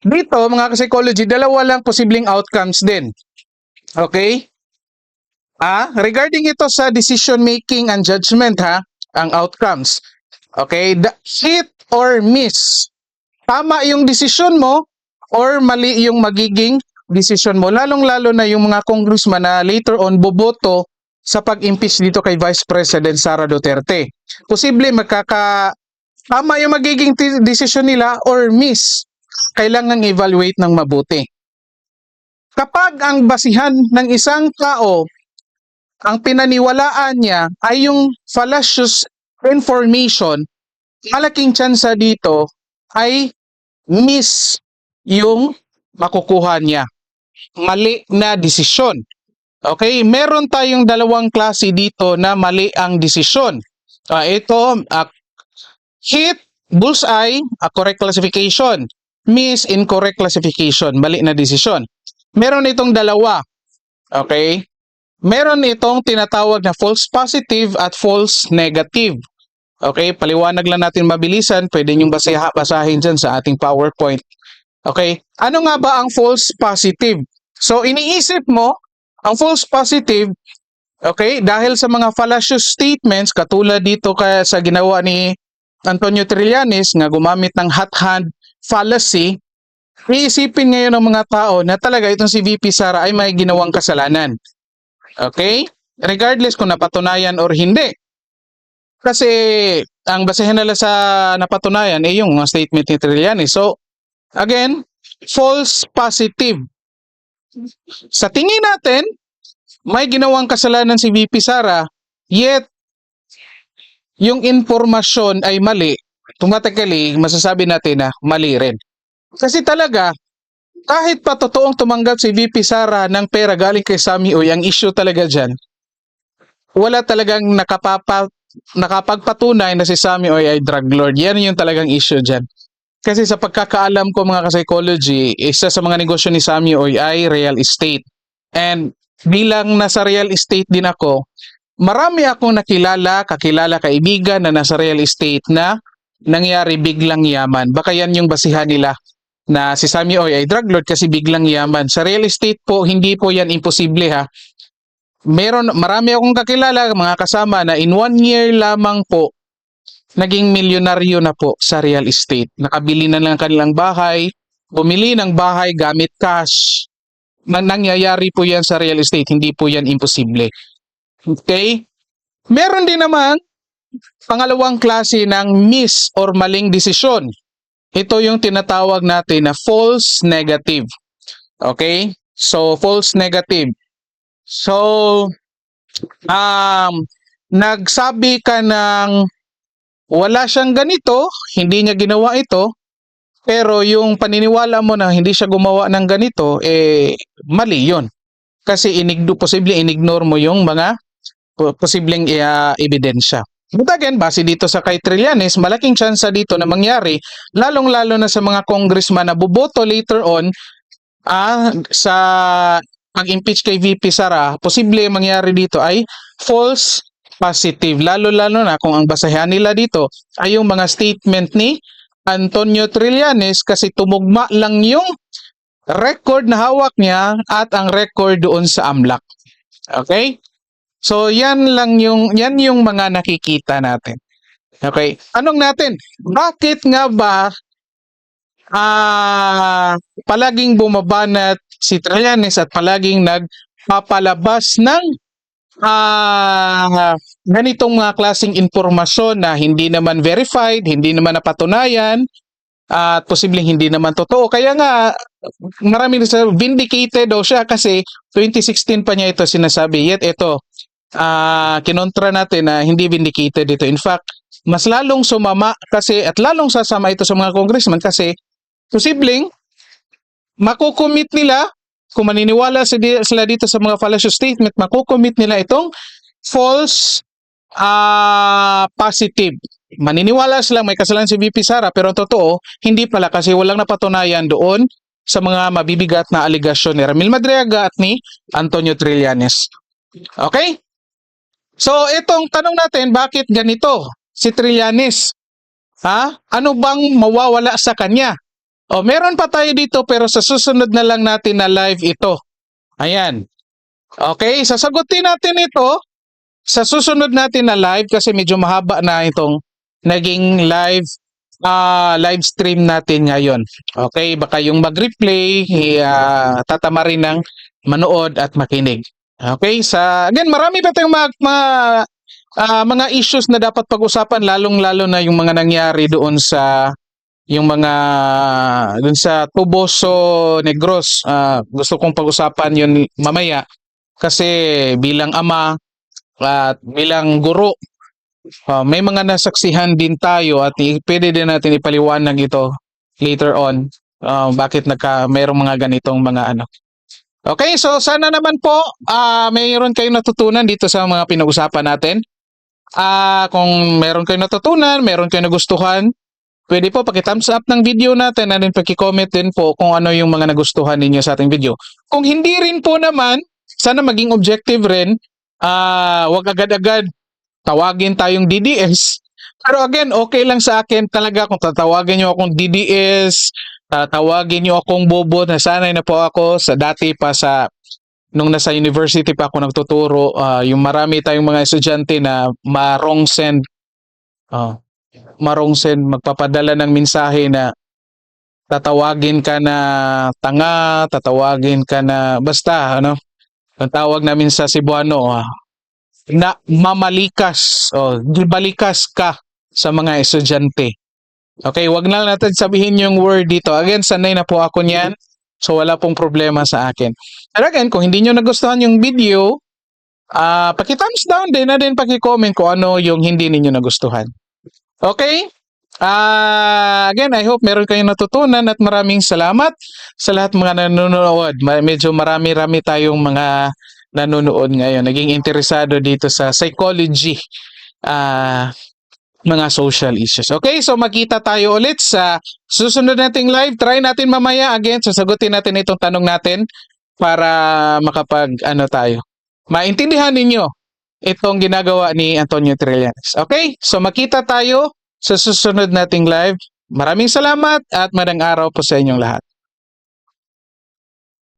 Dito, mga ka-psychology, dalawa lang posibleng outcomes din. Okay? Regarding ito sa decision making and judgment ang outcomes. Okay? Hit or miss. Tama yung desisyon mo or mali yung magiging desisyon mo. Lalong-lalo na yung mga congressman na later on boboto sa pag-impeach dito kay Vice President Sara Duterte. Posible tama yung magiging desisyon nila or miss. Kailangan evaluate ng mabuti. Kapag ang basihan ng isang tao, ang pinaniwalaan niya ay yung fallacious information, malaking tsansa dito ay miss yung makukuha niya. Mali na desisyon. Okay, meron tayong dalawang klase dito na mali ang desisyon. Ito, hit, bullseye, correct classification. Miss, incorrect classification. Mali na desisyon. Meron itong dalawa. Okay? Meron itong tinatawag na false positive at false negative. Okay, paliwanag lang natin mabilisan. Pwede nyo basahin dyan sa ating PowerPoint. Okay, ano nga ba ang false positive? So, iniisip mo, ang false positive, okay, dahil sa mga fallacious statements, katulad dito kaya sa ginawa ni Antonio Trillanes nga gumamit ng hot hand fallacy, iisipin ngayon ng mga tao na talaga itong si VP Sara ay may ginawang kasalanan. Okay? Regardless kung napatunayan or hindi. Kasi ang basehan nila sa napatunayan ay yung statement ni Trillanes. So, again, false positive. Sa tingin natin, may ginawang kasalanan si VP Sara, yet yung informasyon ay mali. Automatically, masasabi natin na mali rin. Kasi talaga, kahit pa totoong tumanggap si VP Sara ng pera galing kay Sammy Uy, ang issue talaga dyan, wala talagang nakapagpatunay na si Sammy Uy ay drug lord. Yan yung talagang issue dyan. Kasi sa pagkakaalam ko mga ka-psychology, isa sa mga negosyo ni Sammy Uy ay real estate. And bilang nasa real estate din ako, marami akong kakilala, kaibigan na nasa real estate na nangyari biglang yaman. Baka yan yung basihan nila na si Sammy Oy ay drug lord kasi biglang yaman. Sa real estate po, hindi po yan imposible marami akong kakilala, mga kasama na in 1 year lamang po, naging milyonaryo na po sa real estate. Nakabili na ng kanilang bahay, bumili ng bahay gamit cash. Nangyayari po yan sa real estate, hindi po yan imposible. Okay? Meron din naman pangalawang klase ng miss or maling desisyon. Ito yung tinatawag natin na false negative. Okay? So, false negative. So, nagsabi ka ng wala siyang ganito, hindi niya ginawa ito, pero yung paniniwala mo na hindi siya gumawa ng ganito, mali yun. Kasi posible inignore mo yung mga posibleng ebidensya. But again, base dito sa kay Trillanes, malaking tsansa dito na mangyari, lalong-lalo na sa mga congressman na buboto later on sa pag-impeach kay VP Sara, posible mangyari dito ay false positive. Lalo-lalo na kung ang basahan nila dito ay yung mga statement ni Antonio Trillanes kasi tumugma lang yung record na hawak niya at ang record doon sa AMLAC. Okay? So yan yung mga nakikita natin. Okay? Anong natin? Bakit nga ba palaging bumabanat si Trillanes at palaging nagpapalabas ng ganitong mga klaseng impormasyon na hindi naman verified, hindi naman napatunayan, at posibleng hindi naman totoo. Kaya nga, maraming vindicated daw siya kasi 2016 pa niya ito sinasabi. Yet ito, kinontra natin na hindi vindicated ito. In fact, mas lalong sumama kasi at lalong sasama ito sa mga congressman kasi posibleng makukomit nila, kung maniniwala sila dito sa mga fallacious statement, makukomit nila itong false positive. Maniniwala sila may kasalanan si VP Sara pero totoo, hindi pala kasi walang napatunayan doon sa mga mabibigat na aligasyon ni Ramil Madriaga at ni Antonio Trillanes. Okay? So itong tanong natin, bakit ganito si Trillanes? Ano bang mawawala sa kanya? O, meron pa tayo dito pero sa susunod na lang natin na live ito. Ayan. Okay, sasagutin natin ito sa susunod natin na live kasi medyo mahaba na itong naging live stream natin ngayon. Okay, baka yung mag-replay, tatama rin ng manood at makinig. Okay, again, marami pa tayong mga issues na dapat pag-usapan, lalong-lalo na yung mga nangyari doon sa dun sa Tuboso Negros. Gusto kong pag-usapan yun mamaya kasi bilang ama at bilang guro, may mga nasaksihan din tayo at pwede din natin ipaliwanag ito later on, bakit mayroong mga ganitong mga ano. Okay, so sana naman po mayroon kayong natutunan dito sa mga pinag-usapan natin. Kung meron kayong natutunan, meron kayong nagustuhan, pwede po paki-thumbs up ng video natin and then paki-comment din po kung ano yung mga nagustuhan ninyo sa ating video. Kung hindi rin po naman, sana maging objective rin. Wag agad-agad tawagin tayong DDS. Pero again, okay lang sa akin talaga kung tatawagin nyo akong DDS, tatawagin nyo akong bobo. Nasanay na po ako sa dati pa nung nasa university pa ako nagtuturo. Yung marami tayong mga estudyante na marong send magpapadala ng mensahe na tatawagin ka na tanga, tatawagin ka na basta ano. Ang tawag namin sa Cebuano, na mamalikas o gibalikas ka sa mga estudyante. Okay, wag na natin sabihin yung word dito. Again, sanay na po ako niyan. So wala pong problema sa akin. And again, kung hindi nyo nagustuhan yung video, paki-thumbs down din na din paki-comment kung ano yung hindi ninyo nagustuhan. Okay? Again, I hope meron kayong natutunan at maraming salamat sa lahat mga nanonood. Medyo marami-rami tayong mga nanonood ngayon. Naging interesado dito sa psychology, mga social issues. Okay, so magkita tayo ulit sa susunod nating live. Try natin mamaya again, sasagutin natin itong tanong natin para tayo. Maintindihan ninyo itong ginagawa ni Antonio Trillanes. Okay, so makita tayo sa susunod nating live. Maraming salamat at magandang araw po sa inyong lahat.